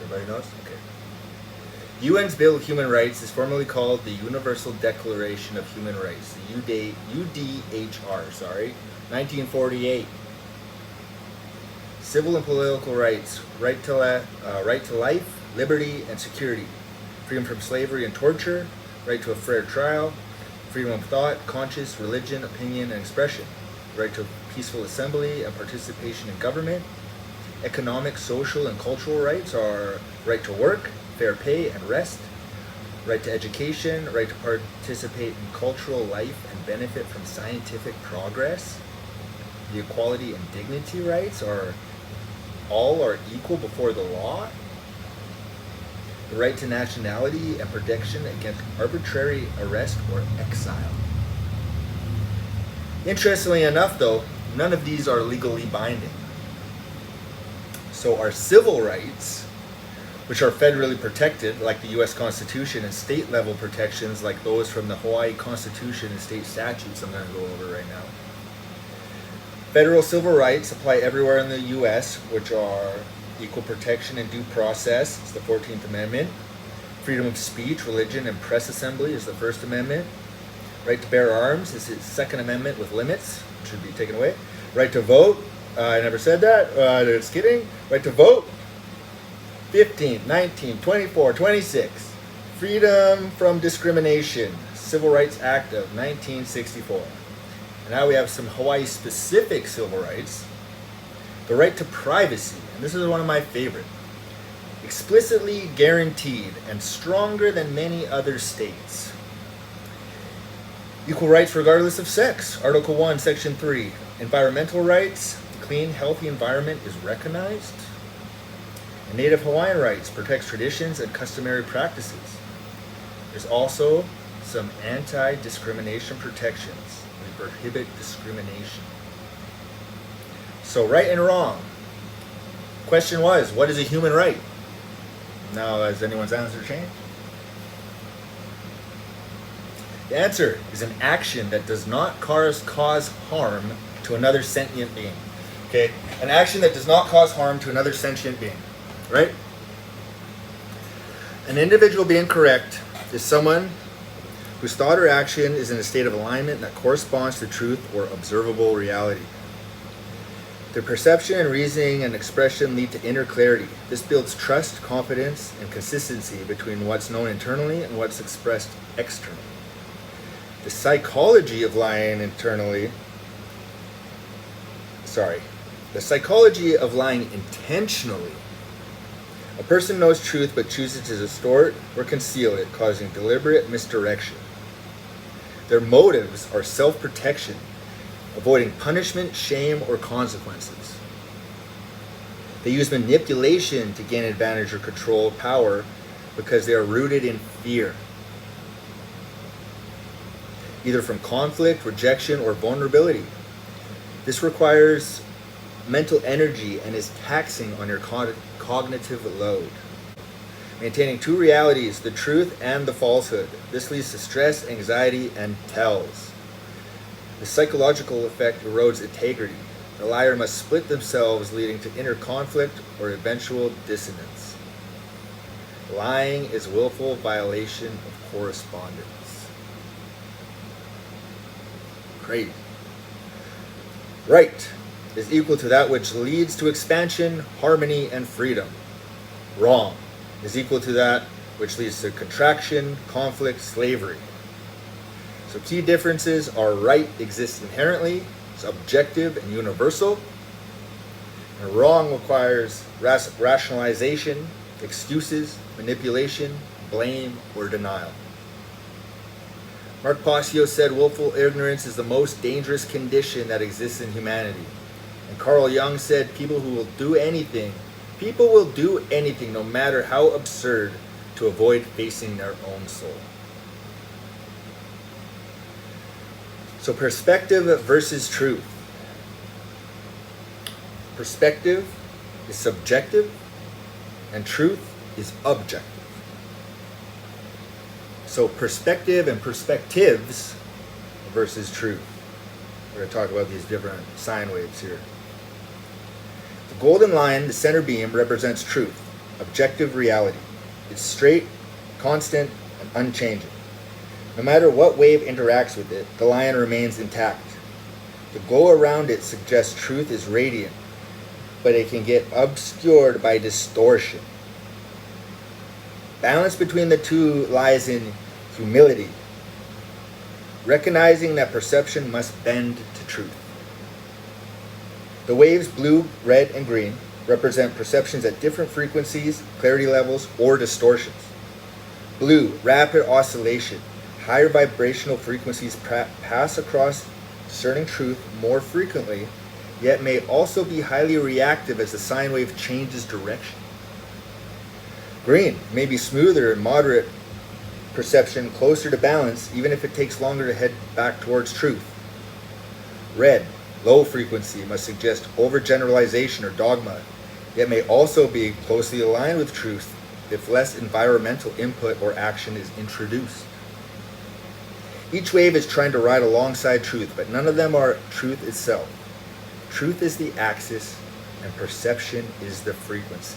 Everybody knows? Okay. UN's Bill of Human Rights is formally called the Universal Declaration of Human Rights, the UDHR, 1948. Civil and political rights: right to life, liberty, and security, freedom from slavery and torture, right to a fair trial, freedom of thought, conscience, religion, opinion, and expression, right to peaceful assembly and participation in government. Economic, social, and cultural rights are right to work, fair pay, and rest, right to education, right to participate in cultural life and benefit from scientific progress. The equality and dignity rights are all are equal before the law. The right to nationality and protection against arbitrary arrest or exile. Interestingly enough, though, none of these are legally binding. So our civil rights, which are federally protected, like the U.S. Constitution, and state-level protections, like those from the Hawaii Constitution and state statutes I'm going to go over right now. Federal civil rights apply everywhere in the U.S., which are equal protection and due process, it's the 14th Amendment. Freedom of speech, religion, and press assembly is the First Amendment. Right to bear arms is the Second Amendment with limits, which should be taken away. Right to vote, I never said that, just kidding. Right to vote, 15, 19, 24, 26. Freedom from discrimination, Civil Rights Act of 1964. And now we have some Hawaii-specific civil rights. The right to privacy, and this is one of my favorite. Explicitly guaranteed and stronger than many other states. Equal rights regardless of sex, Article 1, Section 3. Environmental rights, clean, healthy environment is recognized. And Native Hawaiian rights protects traditions and customary practices. There's also some anti-discrimination protections. We prohibit discrimination. So right and wrong. Question was, what is a human right? Now, has anyone's answer changed? The answer is an action that does not cause harm to another sentient being. Okay, an action that does not cause harm to another sentient being, right? An individual being correct is someone whose thought or action is in a state of alignment that corresponds to truth or observable reality. Their perception and reasoning and expression lead to inner clarity. This builds trust, confidence, and consistency between what's known internally and what's expressed externally. The psychology of lying intentionally A person knows truth but chooses to distort or conceal it, causing deliberate misdirection. Their motives are self-protection, avoiding punishment, shame, or consequences. They use manipulation to gain advantage or control power because they are rooted in fear, either from conflict, rejection, or vulnerability. This requires mental energy and is taxing on your cognitive load. Maintaining two realities, the truth and the falsehood. This leads to stress, anxiety, and tells. The psychological effect erodes integrity. The liar must split themselves, leading to inner conflict or eventual dissonance. Lying is willful violation of correspondence. Great. Right is equal to that which leads to expansion, harmony, and freedom. Wrong is equal to that which leads to contraction, conflict, slavery. So key differences are: right exists inherently, it's objective and universal, and wrong requires rationalization, excuses, manipulation, blame, or denial. Mark Passio said willful ignorance is the most dangerous condition that exists in humanity. And Carl Jung said people will do anything no matter how absurd, to avoid facing their own soul. So perspective versus truth. Perspective is subjective and truth is objective. So perspective and perspectives versus truth. We're going to talk about these different sine waves here. The golden line, the center beam, represents truth, objective reality. It's straight, constant, and unchanging. No matter what wave interacts with it, the line remains intact. The glow around it suggests truth is radiant, but it can get obscured by distortion. Balance between the two lies in humility, recognizing that perception must bend to truth. The waves blue, red, and green represent perceptions at different frequencies, clarity levels, or distortions. Blue, rapid oscillation. Higher vibrational frequencies pass across discerning truth more frequently, yet may also be highly reactive as the sine wave changes direction. Green may be smoother and moderate perception, closer to balance, even if it takes longer to head back towards truth. Red, low frequency, must suggest overgeneralization or dogma, yet may also be closely aligned with truth if less environmental input or action is introduced. Each wave is trying to ride alongside truth, but none of them are truth itself. Truth is the axis, and perception is the frequency.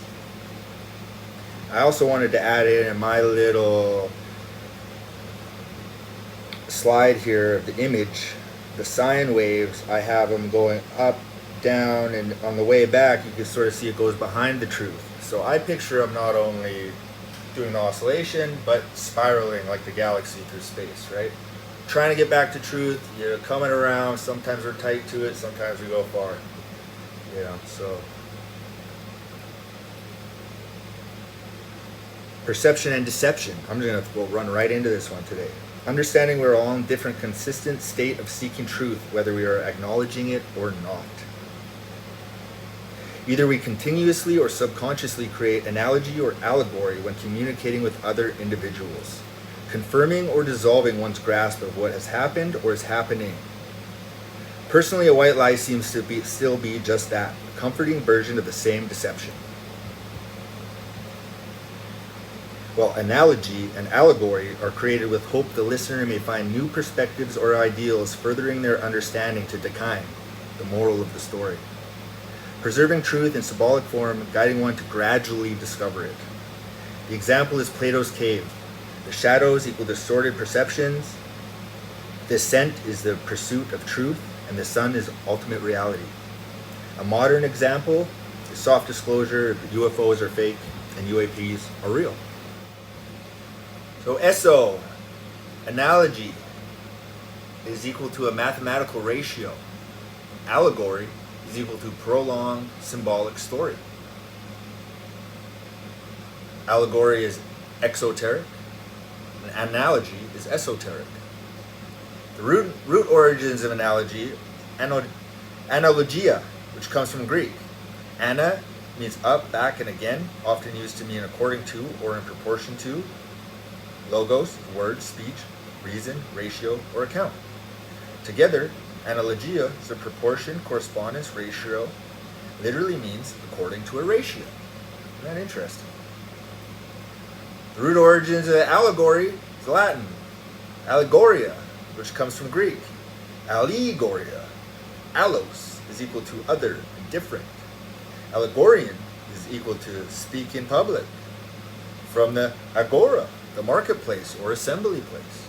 I also wanted to add in my little slide here of the image, the sine waves. I have them going up, down, and on the way back you can sort of see it goes behind the truth. So I picture them not only doing the oscillation, but spiraling like the galaxy through space, right? Trying to get back to truth, you're coming around, sometimes we're tight to it, sometimes we go far. So perception and deception. I'm just going to go run right into this one today. Understanding we're all in different consistent state of seeking truth, whether we are acknowledging it or not. Either we continuously or subconsciously create analogy or allegory when communicating with other individuals, confirming or dissolving one's grasp of what has happened or is happening. Personally, a white lie seems to still be just that, a comforting version of the same deception. Well, analogy and allegory are created with hope the listener may find new perspectives or ideals, furthering their understanding to Dakain, the moral of the story. Preserving truth in symbolic form, guiding one to gradually discover it. The example is Plato's cave. The shadows equal distorted perceptions. Descent is the pursuit of truth, and the sun is ultimate reality. A modern example is soft disclosure that UFOs are fake and UAPs are real. So SO, analogy, is equal to a mathematical ratio. Allegory is equal to prolonged symbolic story. Allegory is exoteric, and analogy is esoteric. The root origins of analogy, analogia, which comes from Greek. Ana means up, back, and again, often used to mean according to or in proportion to. Logos, word, speech, reason, ratio, or account. Together, analogia is a proportion, correspondence, ratio, literally means according to a ratio. Isn't that interesting? The root origins of allegory is Latin. Allegoria, which comes from Greek. Allegoria. Allos is equal to other, different. Allegorian is equal to speak in public. From the agora, the marketplace or assembly place.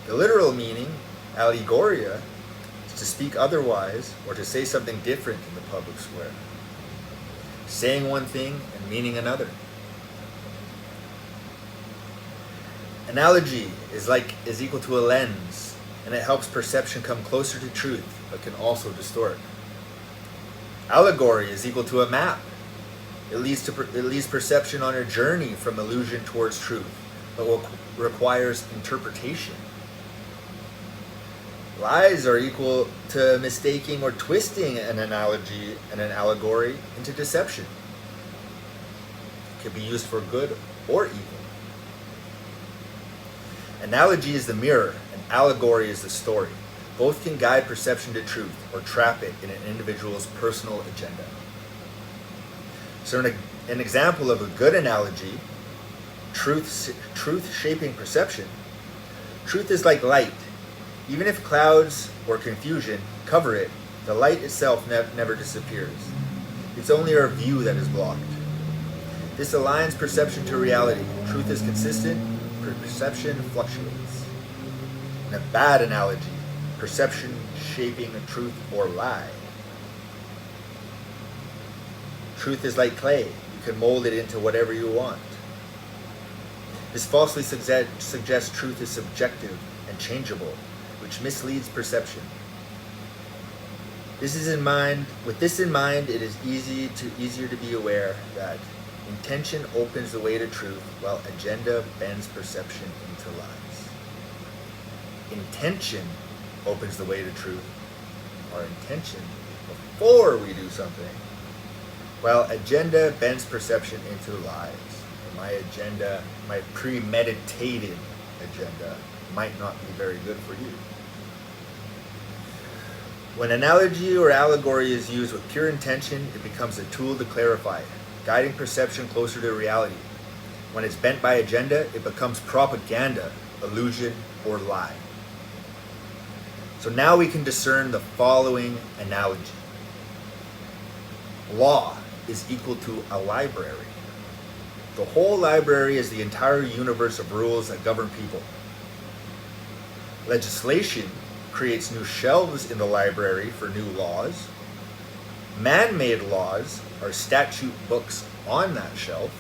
The literal meaning, allegoria, is to speak otherwise or to say something different in the public square. Saying one thing and meaning another. Analogy is equal to a lens, and it helps perception come closer to truth, but can also distort. Allegory is equal to a map. It leads perception on a journey from illusion towards truth, but requires interpretation. Lies are equal to mistaking or twisting an analogy and an allegory into deception. It can be used for good or evil. Analogy is the mirror, and allegory is the story. Both can guide perception to truth or trap it in an individual's personal agenda. So an example of a good analogy, truth shaping perception. Truth is like light. Even if clouds or confusion cover it, the light itself never disappears. It's only our view that is blocked. This aligns perception to reality. Truth is consistent, perception fluctuates. In a bad analogy, perception shaping a truth or lie. Truth is like clay. You can mold it into whatever you want. This falsely suggests truth is subjective and changeable, which misleads perception. With this in mind, it is easier to be aware that intention opens the way to truth, while agenda bends perception into lies. Intention opens the way to truth, our intention before we do something, while agenda bends perception into lies. My agenda, my premeditated agenda, might not be very good for you. When analogy or allegory is used with pure intention, it becomes a tool to clarify, guiding perception closer to reality. When it's bent by agenda, it becomes propaganda, illusion, or lie. So now we can discern the following analogy. Law is equal to a library. The whole library is the entire universe of rules that govern people. Legislation creates new shelves in the library for new laws. Man-made laws are statute books on that shelf.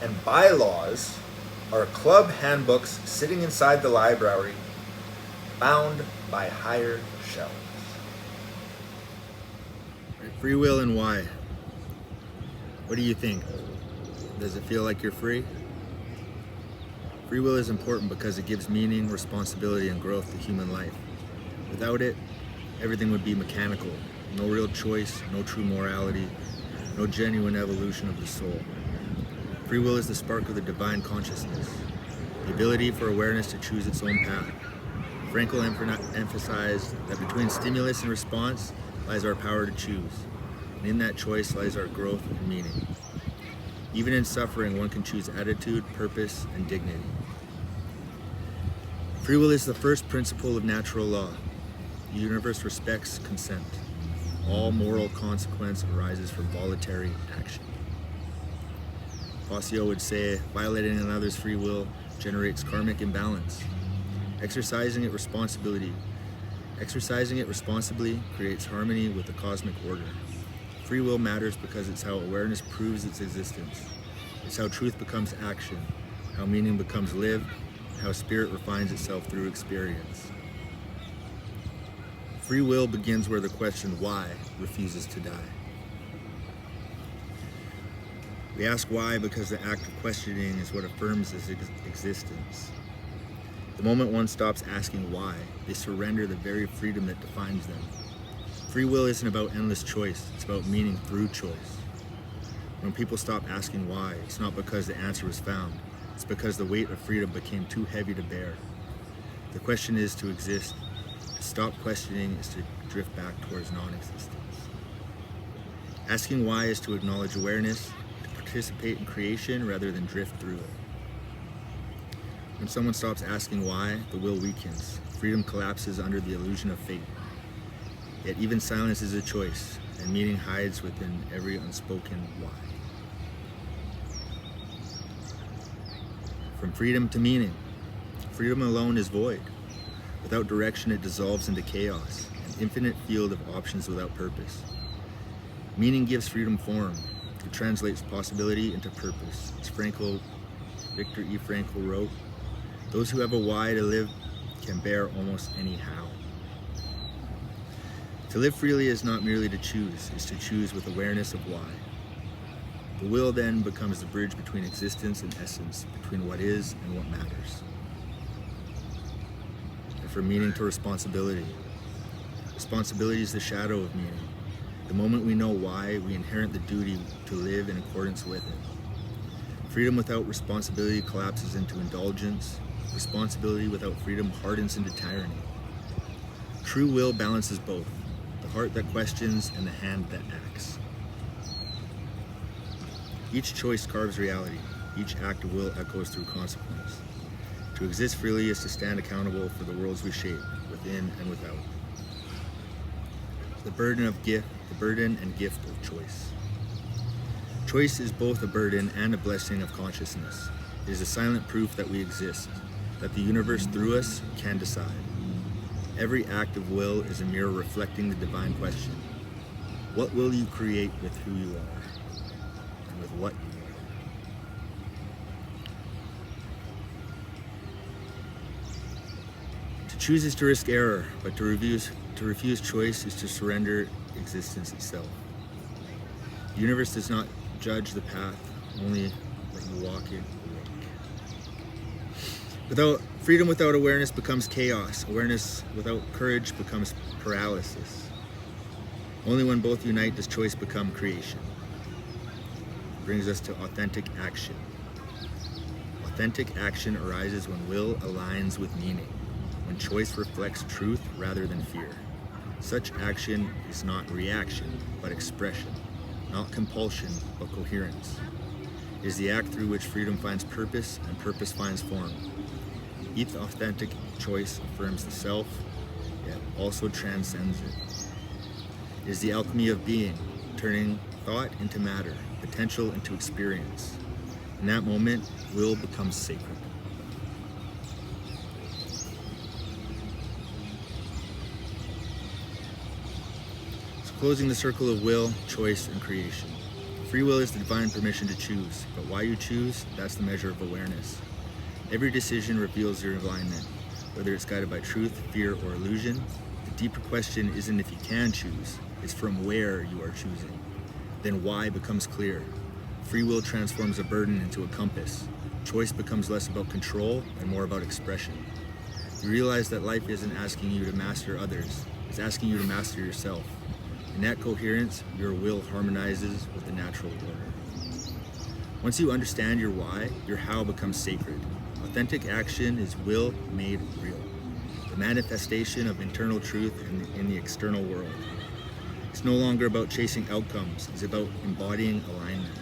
And bylaws are club handbooks sitting inside the library, bound by higher shelves. Free will and why? What do you think? Does it feel like you're free? Free will is important because it gives meaning, responsibility, and growth to human life. Without it, everything would be mechanical. No real choice, no true morality, no genuine evolution of the soul. Free will is the spark of the divine consciousness, the ability for awareness to choose its own path. Frankl emphasized that between stimulus and response lies our power to choose, and in that choice lies our growth and meaning. Even in suffering, one can choose attitude, purpose, and dignity. Free will is the first principle of natural law. The universe respects consent. All moral consequence arises from voluntary action. Fossio would say, violating another's free will generates karmic imbalance. Exercising it responsibly creates harmony with the cosmic order. Free will matters because it's how awareness proves its existence. It's how truth becomes action, how meaning becomes lived, how spirit refines itself through experience. Free will begins where the question why refuses to die. We ask why because the act of questioning is what affirms its existence. The moment one stops asking why, they surrender the very freedom that defines them. Free will isn't about endless choice, it's about meaning through choice. When people stop asking why, it's not because the answer was found, it's because the weight of freedom became too heavy to bear. The question is to exist. To stop questioning is to drift back towards non-existence. Asking why is to acknowledge awareness, to participate in creation rather than drift through it. When someone stops asking why, the will weakens. Freedom collapses under the illusion of fate. Yet even silence is a choice, and meaning hides within every unspoken why. From freedom to meaning. Freedom alone is void. Without direction, it dissolves into chaos, an infinite field of options without purpose. Meaning gives freedom form. It translates possibility into purpose. As Viktor E. Frankl wrote, Those who have a why to live can bear almost any how. To live freely is not merely to choose, it's to choose with awareness of why. The will then becomes the bridge between existence and essence, between what is and what matters. And from meaning to responsibility. Responsibility is the shadow of meaning. The moment we know why, we inherit the duty to live in accordance with it. Freedom without responsibility collapses into indulgence. Responsibility without freedom hardens into tyranny. True will balances both, the heart that questions and the hand that acts. Each choice carves reality. Each act of will echoes through consequence. To exist freely is to stand accountable for the worlds we shape, within and without. The burden and gift of choice. Choice is both a burden and a blessing of consciousness. It is a silent proof that we exist, that the universe through us can decide. Every act of will is a mirror reflecting the divine question. What will you create with who you are? And with what you are. To choose is to risk error, but to refuse choice is to surrender existence itself. The universe does not judge the path, only let you walk it. Freedom without awareness becomes chaos. Awareness without courage becomes paralysis. Only when both unite does choice become creation. It brings us to authentic action. Authentic action arises when will aligns with meaning, when choice reflects truth rather than fear. Such action is not reaction, but expression, not compulsion, but coherence. It is the act through which freedom finds purpose and purpose finds form. Each authentic choice affirms the self, yet also transcends it. It is the alchemy of being, turning thought into matter, potential into experience. In that moment, will becomes sacred. So closing the circle of will, choice, and creation. Free will is the divine permission to choose, but why you choose, that's the measure of awareness. Every decision reveals your alignment, whether it's guided by truth, fear, or illusion. The deeper question isn't if you can choose, it's from where you are choosing. Then why becomes clear. Free will transforms a burden into a compass. Choice becomes less about control and more about expression. You realize that life isn't asking you to master others, it's asking you to master yourself. In that coherence, your will harmonizes with the natural order. Once you understand your why, your how becomes sacred. Authentic action is will made real, the manifestation of internal truth in the external world. It's no longer about chasing outcomes, it's about embodying alignment.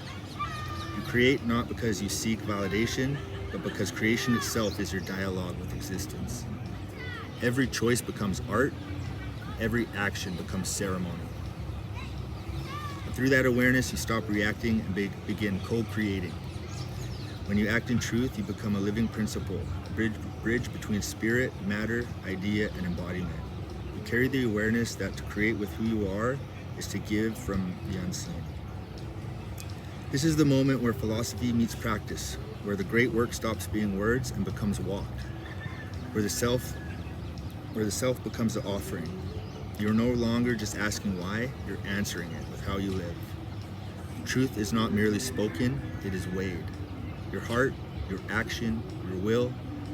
You create not because you seek validation, but because creation itself is your dialogue with existence. Every choice becomes art, every action becomes ceremony. And through that awareness, you stop reacting and begin co-creating. When you act in truth, you become a living principle, a bridge between spirit, matter, idea, and embodiment. You carry the awareness that to create with who you are is to give from the unseen. This is the moment where philosophy meets practice, where the great work stops being words and becomes walked, where the self becomes the offering. You're no longer just asking why, you're answering it with how you live. Truth is not merely spoken, it is weighed. Your heart, your action, your will,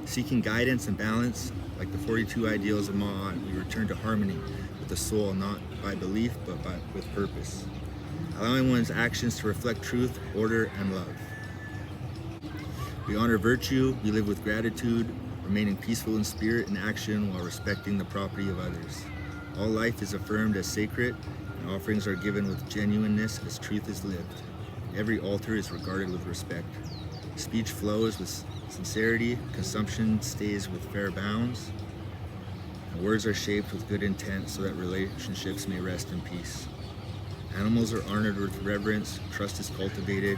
seeking guidance and balance, like the 42 ideals of Ma'at, we return to harmony with the soul, not by belief, but with purpose. Allowing one's actions to reflect truth, order, and love. We honor virtue, we live with gratitude, remaining peaceful in spirit and action while respecting the property of others. All life is affirmed as sacred, and offerings are given with genuineness as truth is lived. Every altar is regarded with respect. Speech flows with sincerity, consumption stays with fair bounds, and words are shaped with good intent so that relationships may rest in peace. Animals are honored with reverence, trust is cultivated,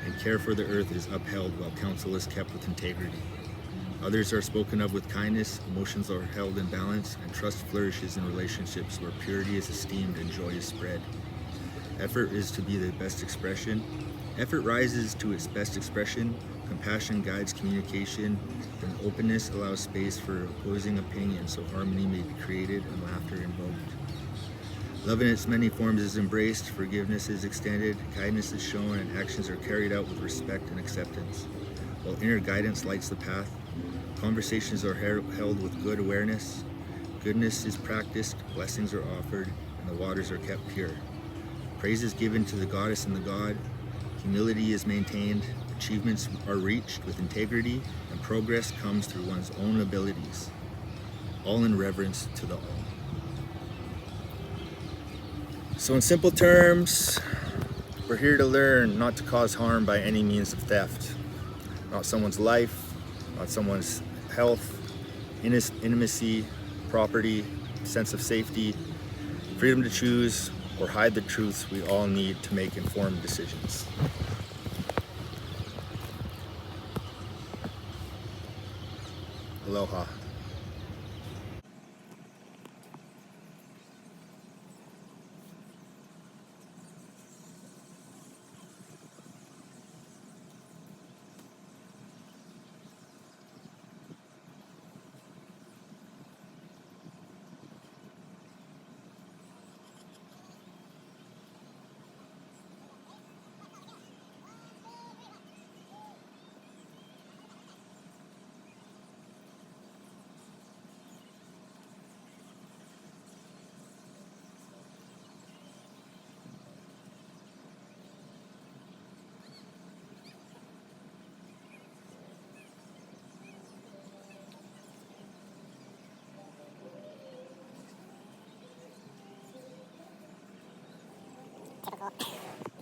and care for the earth is upheld while counsel is kept with integrity. Others are spoken of with kindness, emotions are held in balance, and trust flourishes in relationships where purity is esteemed and joy is spread. Effort is to be the best expression. Effort rises to its best expression. Compassion guides communication. Then openness allows space for opposing opinions so harmony may be created and laughter invoked. Love in its many forms is embraced, forgiveness is extended, kindness is shown, and actions are carried out with respect and acceptance. While inner guidance lights the path, conversations are held with good awareness, goodness is practiced, blessings are offered, and the waters are kept pure. Praise is given to the goddess and the god, humility is maintained, achievements are reached with integrity, and progress comes through one's own abilities, all in reverence to the all. So in simple terms, we're here to learn not to cause harm by any means of theft. Not someone's life, not someone's health, intimacy, property, sense of safety, freedom to choose or hide the truths we all need to make informed decisions. Aloha. Typical.